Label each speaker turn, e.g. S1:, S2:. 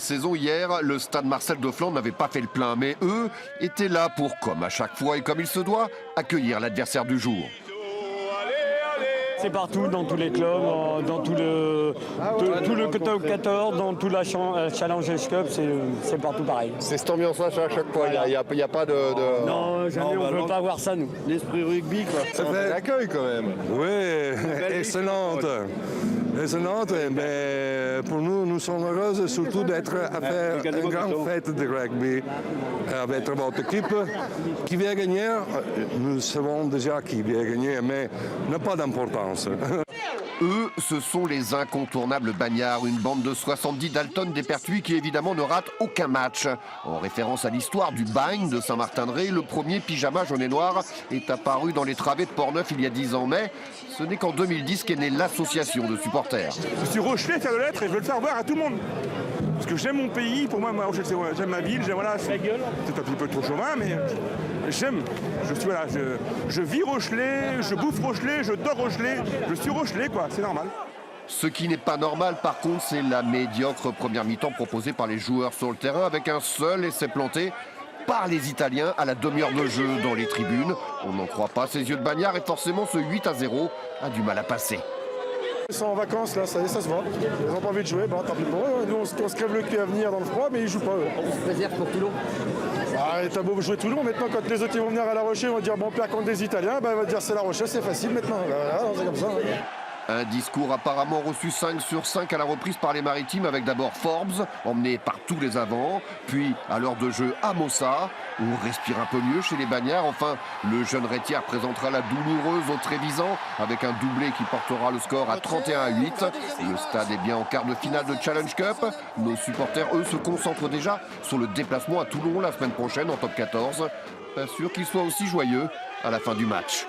S1: saison hier, le stade Marcel Defland n'avait pas fait le plein, mais eux étaient là pour, comme à chaque fois et comme il se doit, accueillir l'adversaire du jour.
S2: C'est partout, dans tous les clubs, dans tout le top 14, dans tout la Challenge Cup, c'est partout pareil.
S3: C'est cette ambiance-là à chaque fois, il n'y a pas de...
S2: Non, jamais, on ne peut pas voir ça, nous.
S4: L'esprit rugby, quoi.
S3: Ça fait l'accueil quand même.
S5: Oui, excellente. Excellente, mais pour nous, nous sommes heureux surtout d'être à faire une grande fête de rugby avec votre équipe qui vient gagner. Nous savons déjà qui vient gagner, mais n'a pas d'importance.
S1: Eux, ce sont les incontournables Bagnards, une bande de 70 Dalton des Pertuis qui évidemment ne rate aucun match. En référence à l'histoire du bagne de Saint-Martin-de-Ré, le premier pyjama jaune et noir est apparu dans les travées de Portneuf il y a 10 ans, mais ce n'est qu'en 2010 qu'est née l'association de supporters.
S6: Je suis Rochelais, fier de l'être, et je veux le faire voir à tout le monde. Parce que j'aime mon pays, pour moi j'aime ma ville, c'est un petit peu trop chauvin, mais j'aime. Je vis Rochelais, je bouffe Rochelais, je dors Rochelais, je suis Rochelais, quoi, c'est normal.
S1: Ce qui n'est pas normal, par contre, c'est la médiocre première mi-temps proposée par les joueurs sur le terrain avec un seul essai planté par les Italiens à la demi-heure de jeu dans les tribunes. On n'en croit pas ses yeux de Bagnard et forcément ce 8-0 a du mal à passer.
S7: Ils sont en vacances là, ça y est, ça se voit. Ils n'ont pas envie de jouer, tant pis pour eux. Nous on se crève le cul à venir dans le froid, mais ils jouent pas eux.
S4: On se réserve pour Toulon.
S7: T'as beau jouer Toulon, maintenant quand les autres ils vont venir à La Rochelle, ils vont dire bon, on perd contre des Italiens, ils vont dire c'est La Rochelle, c'est facile maintenant. Voilà, c'est comme ça.
S1: Un discours apparemment reçu 5 sur 5 à la reprise par les Maritimes avec d'abord Forbes, emmené par tous les avants, puis à l'heure de jeu Amossa, où on respire un peu mieux chez les Bagnards. Enfin, le jeune Rétière présentera la douloureuse au Trévisan avec un doublé qui portera le score à 31-8. Le stade est bien en quart de finale de Challenge Cup. Nos supporters, eux, se concentrent déjà sur le déplacement à Toulon la semaine prochaine en top 14. Pas sûr qu'ils soient aussi joyeux à la fin du match.